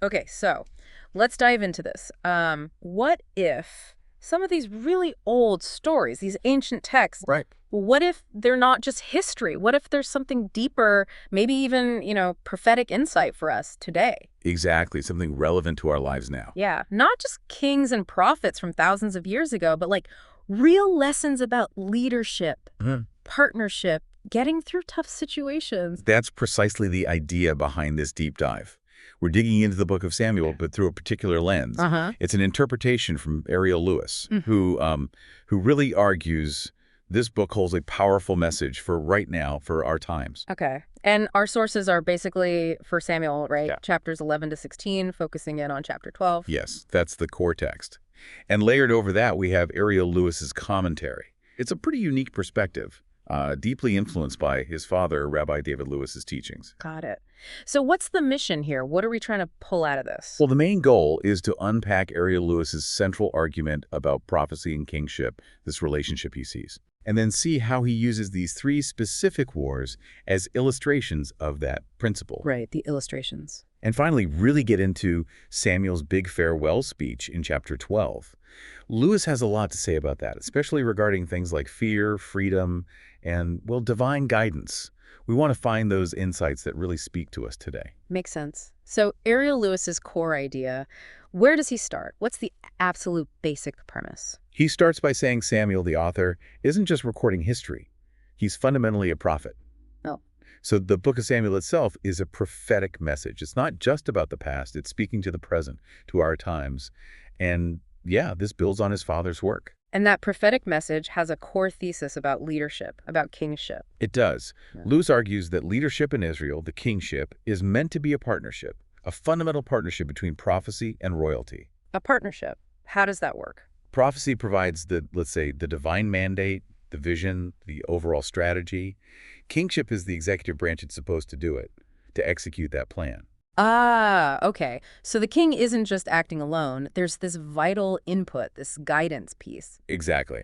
Okay, so let's dive into this. What if some of these really old stories, these ancient texts, Right. what if they're not just history? What if there's something deeper, maybe even, prophetic insight for us today? Exactly, something relevant to our lives now. Yeah, not just kings and prophets from thousands of years ago, but like real lessons about leadership, Mhm. partnership, getting through tough situations. That's precisely the idea behind this deep dive. We're digging into the book of Samuel, but through a particular lens. Uh-huh. It's an interpretation from Ariel Lewis, Mm. who really argues this book holds a powerful message for right now, for our times. Okay. And our sources are basically for Samuel, right? Yeah. Chapters 11 to 16, focusing in on chapter 12. Yes, that's the core text. And layered over that, we have Ariel Lewis's commentary. It's a pretty unique perspective, deeply influenced by his father, Rabbi David Lewis's teachings. Got it. So what's the mission here? What are we trying to pull out of this? Well, the main goal is to unpack Ariel Lewis's central argument about prophecy and kingship, this relationship he sees, and then see how he uses these three specific wars as illustrations of that principle. Right, the illustrations. And finally, really get into Samuel's big farewell speech in chapter 12. Lewis has a lot to say about that, especially regarding things like fear, freedom, and, well, divine guidance. We want to find those insights that really speak to us today. Makes sense. So Ariel Lewis's core idea, where does he start? What's the absolute basic premise? He starts by saying Samuel, the author, isn't just recording history. He's fundamentally a prophet. Oh. So the book of Samuel itself is a prophetic message. It's not just about the past. It's speaking to the present, to our times. And yeah, this builds on his father's work. And that prophetic message has a core thesis about leadership, about kingship. It does. Yeah. Lewis argues that leadership in Israel, the kingship, is meant to be a partnership, a fundamental partnership between prophecy and royalty. A partnership. How does that work? Prophecy provides let's say, the divine mandate, the vision, the overall strategy. Kingship is the executive branch that's supposed to do it, to execute that plan. Ah, okay. So the king isn't just acting alone. There's this vital input, this guidance piece. Exactly.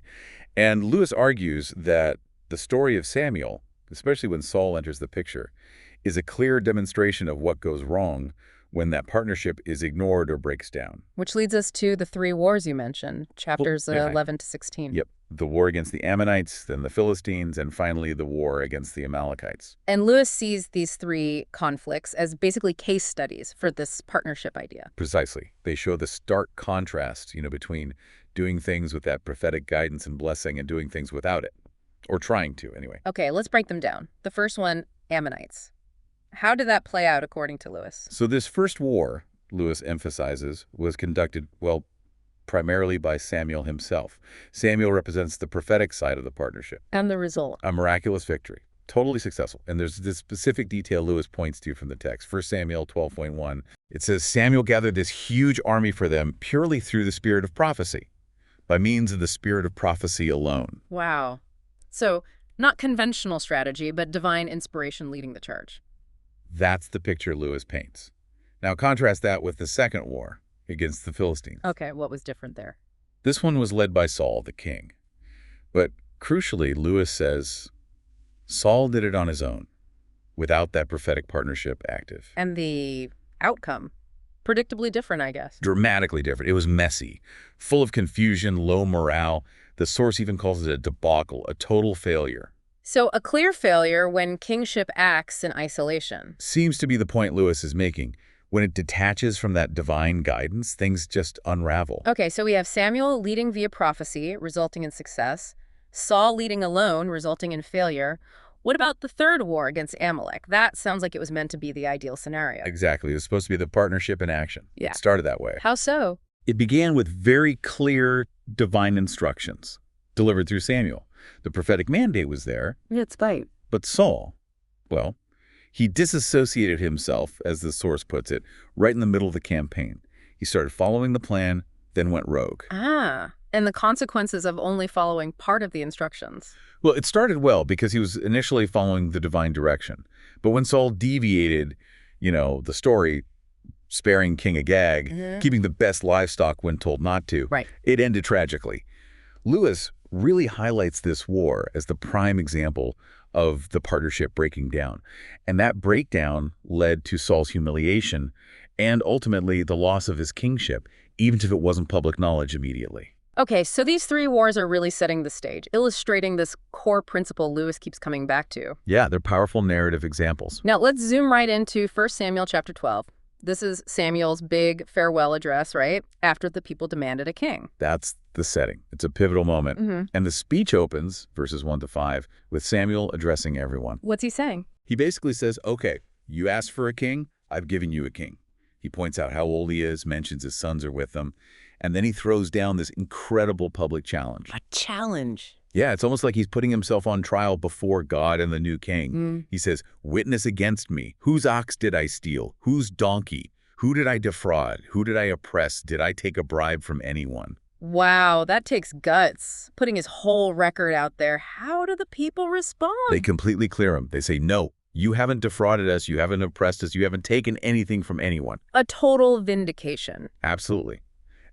And Lewis argues that the story of Samuel, especially when Saul enters the picture, is a clear demonstration of what goes wrong when that partnership is ignored or breaks down. Which leads us to the three wars you mentioned, chapters 11 to 16. Yep. The war against the Ammonites, then the Philistines, and finally the war against the Amalekites. And Lewis sees these three conflicts as basically case studies for this partnership idea. Precisely. They show the stark contrast, between doing things with that prophetic guidance and blessing and doing things without it. Or trying to, anyway. Okay, let's break them down. The first one, Ammonites. How did that play out according to Lewis? So this first war, Lewis emphasizes, was conducted, well, primarily by Samuel himself. Samuel represents the prophetic side of the partnership. And the result? A miraculous victory. Totally successful. And there's this specific detail Lewis points to from the text. 1 Samuel 12:1. It says, Samuel gathered this huge army for them purely through the spirit of prophecy, by means of the spirit of prophecy alone. Wow. So, not conventional strategy, but divine inspiration leading the charge. That's the picture Lewis paints. Now contrast that with the second war against the Philistines. Okay, what was different there? This one was led by Saul, the king. But crucially, Lewis says, Saul did it on his own, without that prophetic partnership active. And the outcome? Predictably different, I guess. Dramatically different. It was messy, full of confusion, low morale. The source even calls it a debacle, a total failure. So a clear failure when kingship acts in isolation. Seems to be the point Lewis is making. When it detaches from that divine guidance, things just unravel. Okay, so we have Samuel leading via prophecy, resulting in success. Saul leading alone, resulting in failure. What about the third war against Amalek? That sounds like it was meant to be the ideal scenario. Exactly. It was supposed to be the partnership in action. Yeah. It started that way. How so? It began with very clear divine instructions delivered through Samuel. The prophetic mandate was there. It's right. But Saul, well, he disassociated himself, as the source puts it, right in the middle of the campaign. He started following the plan, then went rogue. Ah, and the consequences of only following part of the instructions. Well, it started well because he was initially following the divine direction. But when Saul deviated, the story, sparing King Agag, keeping the best livestock when told not to, Right. It ended tragically. Lewis really highlights this war as the prime example of the partnership breaking down. And that breakdown led to Saul's humiliation and ultimately the loss of his kingship, even if it wasn't public knowledge immediately. Okay, so these three wars are really setting the stage, illustrating this core principle Lewis keeps coming back to. Yeah, they're powerful narrative examples. Now, let's zoom right into 1 Samuel chapter 12. This is Samuel's big farewell address, right? After the people demanded a king. That's the setting. It's a pivotal moment. And the speech opens, verses 1 to 5, with Samuel addressing everyone. What's he saying? He basically says, okay, you asked for a king, I've given you a king. He points out how old he is, mentions his sons are with him, and then he throws down this incredible public challenge. A challenge. Yeah, it's almost like he's putting himself on trial before God and the new king. He says, witness against me. Whose ox did I steal? Whose donkey? Who did I defraud? Who did I oppress? Did I take a bribe from anyone? Wow, that takes guts. Putting his whole record out there. How do the people respond? They completely clear him. They say, no, you haven't defrauded us. You haven't oppressed us. You haven't taken anything from anyone. A total vindication. Absolutely.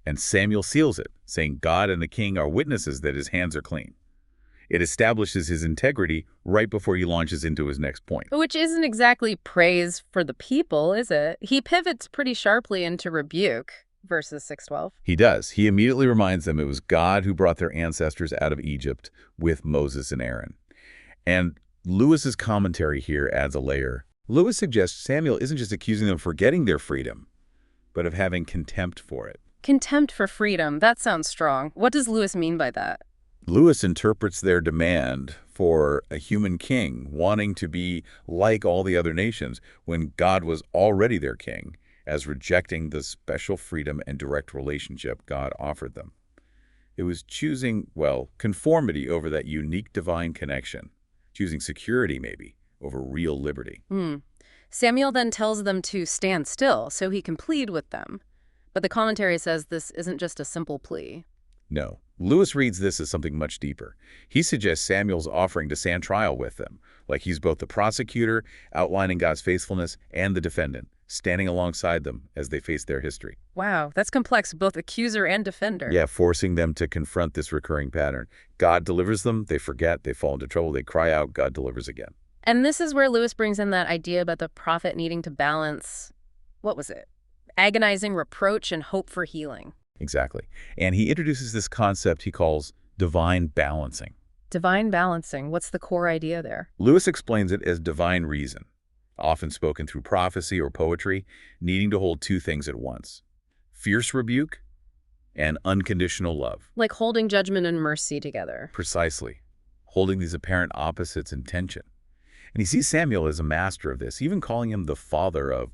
And Samuel seals it, saying God and the king are witnesses that his hands are clean. It establishes his integrity right before he launches into his next point. Which isn't exactly praise for the people, is it? He pivots pretty sharply into rebuke, verses 6-12. He does. He immediately reminds them it was God who brought their ancestors out of Egypt with Moses and Aaron. And Lewis's commentary here adds a layer. Lewis suggests Samuel isn't just accusing them of forgetting their freedom, but of having contempt for it. Contempt for freedom. That sounds strong. What does Lewis mean by that? Lewis interprets their demand for a human king, wanting to be like all the other nations when God was already their king, as rejecting the special freedom and direct relationship God offered them. It was choosing, well, conformity over that unique divine connection, choosing security maybe over real liberty. Samuel then tells them to stand still so he can plead with them. But the commentary says this isn't just a simple plea. No. Lewis reads this as something much deeper. He suggests Samuel's offering to stand trial with them, like he's both the prosecutor, outlining God's faithfulness, and the defendant, standing alongside them as they face their history. Wow, that's complex, both accuser and defender. Yeah, forcing them to confront this recurring pattern. God delivers them, they forget, they fall into trouble, they cry out, God delivers again. And this is where Lewis brings in that idea about the prophet needing to balance, what was it? Agonizing reproach and hope for healing. Exactly. And he introduces this concept he calls divine balancing. Divine balancing, what's the core idea there? Lewis explains it as divine reason, often spoken through prophecy or poetry, needing to hold two things at once: fierce rebuke and unconditional love. Like holding judgment and mercy together. Precisely. Holding these apparent opposites in tension. And he sees Samuel as a master of this, even calling him the father of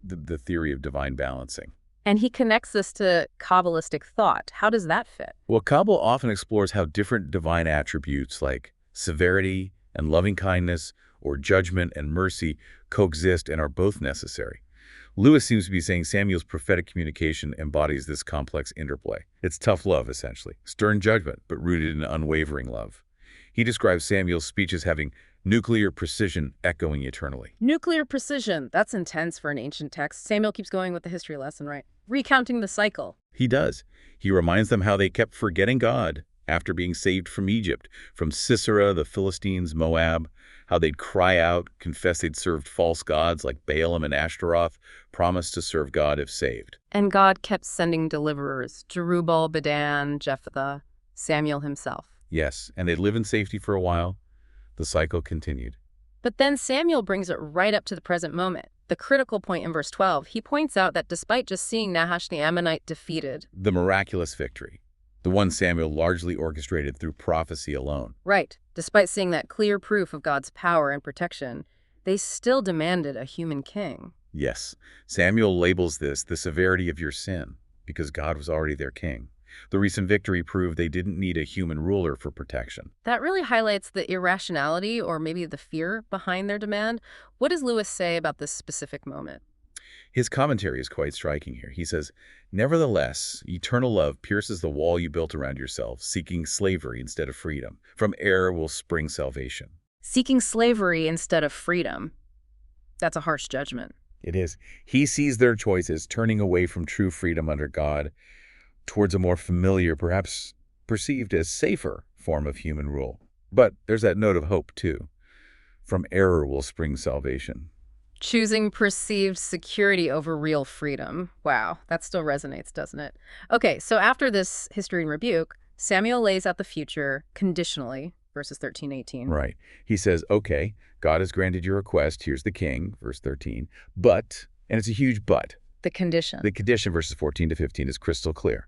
the theory of divine balancing. And he connects this to Kabbalistic thought. How does that fit? Well, Kabbalah often explores how different divine attributes like severity and loving kindness or judgment and mercy coexist and are both necessary. Lewis seems to be saying Samuel's prophetic communication embodies this complex interplay. It's tough love, essentially. Stern judgment, but rooted in unwavering love. He describes Samuel's speech as having nuclear precision echoing eternally. Nuclear precision. That's intense for an ancient text. Samuel keeps going with the history lesson, right? Recounting the cycle. He does. He reminds them how they kept forgetting God after being saved from Egypt, from Sisera, the Philistines, Moab, how they'd cry out, confess they'd served false gods like Balaam and Ashtaroth, promised to serve God if saved. And God kept sending deliverers, Jerubbaal, Bedan, Jephthah, Samuel himself. Yes, and they'd live in safety for a while. The cycle continued. But then Samuel brings it right up to the present moment. The critical point in verse 12, he points out that despite just seeing Nahash the Ammonite defeated, The miraculous victory, the one Samuel largely orchestrated through prophecy alone. right, despite seeing that clear proof of God's power and protection, they still demanded a human king. Yes, Samuel labels this the severity of your sin, because God was already their king. The recent victory proved they didn't need a human ruler for protection. That really highlights the irrationality or maybe the fear behind their demand. What does Lewis say about this specific moment? His commentary is quite striking here. He says, "Nevertheless, eternal love pierces the wall you built around yourself, seeking slavery instead of freedom. From error will spring salvation." Seeking slavery instead of freedom. That's a harsh judgment. It is. He sees their choices turning away from true freedom under God towards a more familiar, perhaps perceived as safer, form of human rule. But there's that note of hope, too. From error will spring salvation. Choosing perceived security over real freedom. Wow, that still resonates, doesn't it? Okay, so after this history and rebuke, Samuel lays out the future conditionally, verses 13-18. Right. He says, okay, God has granted your request. Here's the king, verse 13. But, and it's a huge but, The condition. the condition, verses 14 to 15, is crystal clear.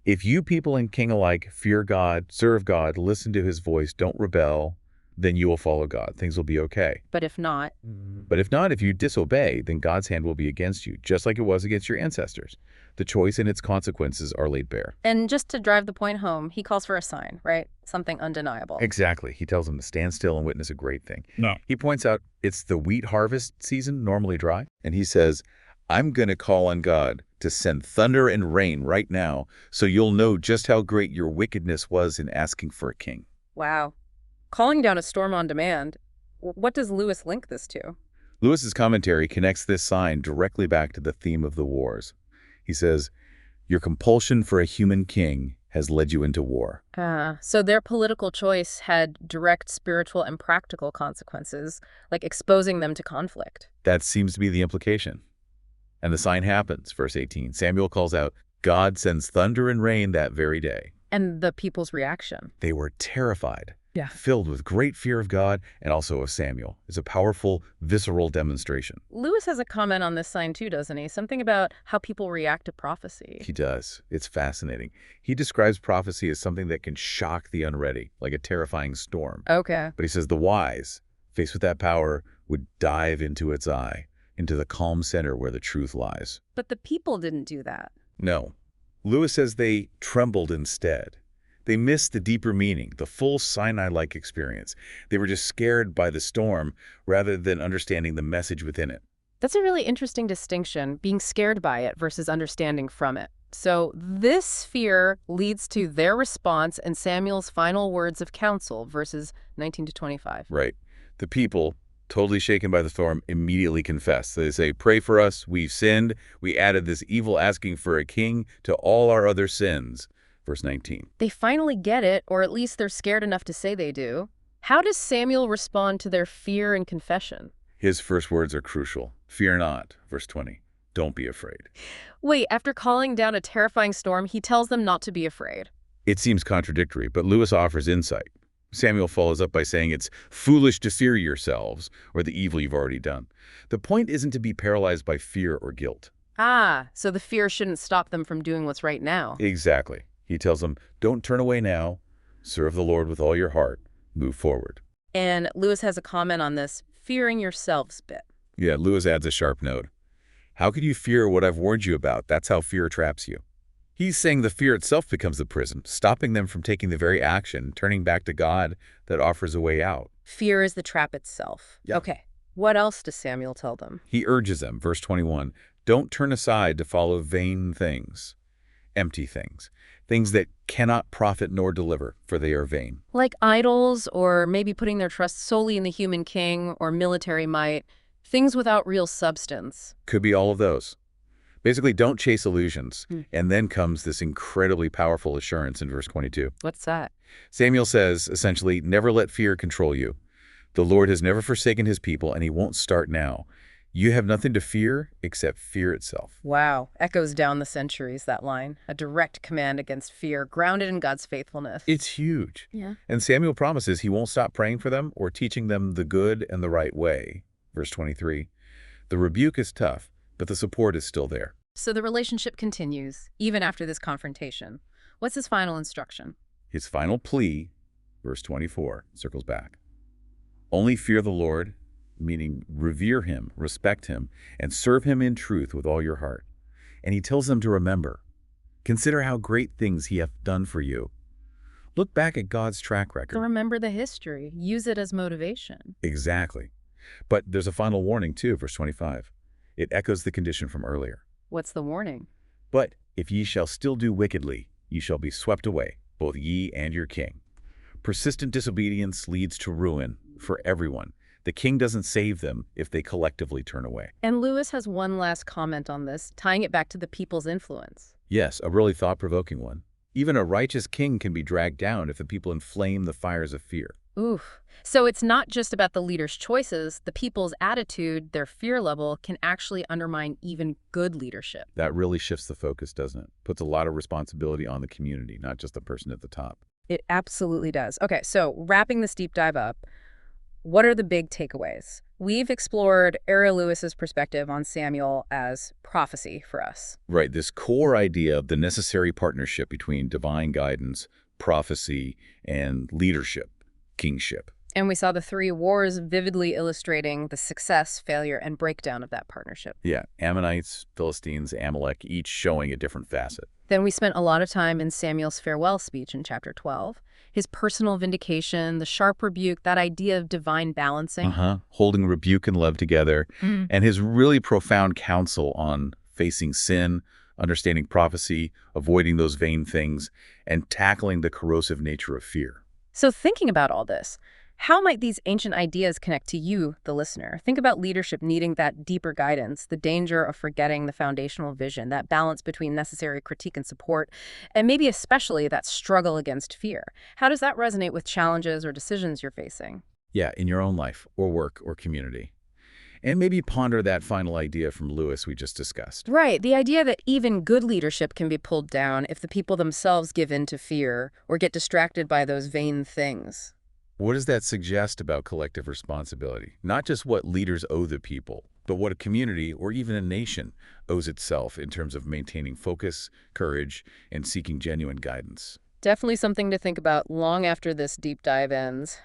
If you people and king alike fear God, serve God, listen to his voice, don't rebel, then you will follow God. Things will be okay. But if not, But if not, if you disobey, then God's hand will be against you, just like it was against your ancestors. The choice and its consequences are laid bare. and just to drive the point home, he calls for a sign, right? Something undeniable. Exactly. He tells them to stand still and witness a great thing. No. He points out it's the wheat harvest season, normally dry, and he says, I'm going to call on God to send thunder and rain right now so you'll know just how great your wickedness was in asking for a king. Wow. Calling down a storm on demand. What does Lewis link this to? Lewis's commentary connects this sign directly back to the theme of the wars. He says, your compulsion for a human king has led you into war. So their political choice had direct spiritual and practical consequences, like exposing them to conflict. That seems to be the implication. And the sign happens, verse 18. Samuel calls out, God sends thunder and rain that very day. And the people's reaction. They were terrified, Yeah. filled with great fear of God and also of Samuel. It's a powerful, visceral demonstration. Lewis has a comment on this sign too, doesn't he? Something about how people react to prophecy. He does. It's fascinating. He describes prophecy as something that can shock the unready, like a terrifying storm. Okay. But he says the wise, faced with that power, would dive into its eye, into the calm center where the truth lies. But the people didn't do that. No. Lewis says they trembled instead. They missed the deeper meaning, the full Sinai-like experience. They were just scared by the storm rather than understanding the message within it. That's a really interesting distinction, being scared by it versus understanding from it. So this fear leads to their response and Samuel's final words of counsel, verses 19 to 25. Right. The people, totally shaken by the storm, immediately confess. They say, pray for us, we've sinned. We added this evil asking for a king to all our other sins. Verse 19. They finally get it, or at least they're scared enough to say they do. How does Samuel respond to their fear and confession? His first words are crucial. Fear not. Verse 20. Don't be afraid. Wait, after calling down a terrifying storm, he tells them not to be afraid. It seems contradictory, but Lewis offers insight. Samuel follows up by saying it's foolish to fear yourselves or the evil you've already done. The point isn't to be paralyzed by fear or guilt. So the fear shouldn't stop them from doing what's right now. Exactly. He tells them, don't turn away now. Serve the Lord with all your heart. Move forward. And Lewis has a comment on this fearing yourselves bit. Yeah, Lewis adds a sharp note. How could you fear what I've warned you about? That's how fear traps you. He's saying the fear itself becomes the prison, stopping them from taking the very action, turning back to God that offers a way out. Fear is the trap itself. Yeah. Okay. What else does Samuel tell them? He urges them, verse 21, don't turn aside to follow vain things, empty things, things that cannot profit nor deliver, for they are vain. Like idols, or maybe putting their trust solely in the human king or military might, things without real substance. Could be all of those. Basically, don't chase illusions. And then comes this incredibly powerful assurance in verse 22. What's that? Samuel says, essentially, never let fear control you. The Lord has never forsaken his people, and he won't start now. You have nothing to fear except fear itself. Wow. Echoes down the centuries, that line. A direct command against fear, grounded in God's faithfulness. It's huge. Yeah. And Samuel promises he won't stop praying for them or teaching them the good and the right way. Verse 23. The rebuke is tough, but the support is still there. So the relationship continues, even after this confrontation. What's his final instruction? His final plea, verse 24, circles back. Only fear the Lord, meaning revere him, respect him, and serve him in truth with all your heart. And he tells them to remember. Consider how great things he hath done for you. Look back at God's track So record. remember the history. Use it as motivation. Exactly. But there's a final warning too, verse 25. It echoes the condition from earlier. What's the warning? But if ye shall still do wickedly, ye shall be swept away, both ye and your king. Persistent disobedience leads to ruin for everyone. The king doesn't save them if they collectively turn away. And Lewis has one last comment on this, tying it back to the people's influence. Yes, a really thought-provoking one. Even a righteous king can be dragged down if the people inflame the fires of fear. Oof. So it's not just about the leader's choices. The people's attitude, their fear level, can actually undermine even good leadership. That really shifts the focus, doesn't it? Puts a lot of responsibility on the community, not just the person at the top. It absolutely does. Okay, so wrapping this deep dive up, what are the big takeaways? We've explored Ariel Lewis's perspective on Samuel as prophecy for us. Right, this core idea of the necessary partnership between divine guidance, prophecy, and leadership, kingship. And we saw the three wars vividly illustrating the success, failure, and breakdown of that partnership. Yeah, Ammonites, Philistines, Amalek, each showing a different facet. Then we spent a lot of time in Samuel's farewell speech in chapter 12. His personal vindication, the sharp rebuke, that idea of divine balancing. Holding rebuke and love together, Mhm. and his really profound counsel on facing sin, understanding prophecy, avoiding those vain things, and tackling the corrosive nature of fear. So thinking about all this, how might these ancient ideas connect to you, the listener? Think about leadership needing that deeper guidance, the danger of forgetting the foundational vision, that balance between necessary critique and support, and maybe especially that struggle against fear. How does that resonate with challenges or decisions you're facing? Yeah, in your own life or work or community. And maybe ponder that final idea from Lewis we just discussed. Right, the idea that even good leadership can be pulled down if the people themselves give in to fear or get distracted by those vain things. What does that suggest about collective responsibility? Not just what leaders owe the people, but what a community or even a nation owes itself in terms of maintaining focus, courage, and seeking genuine guidance. Definitely something to think about long after this deep dive ends.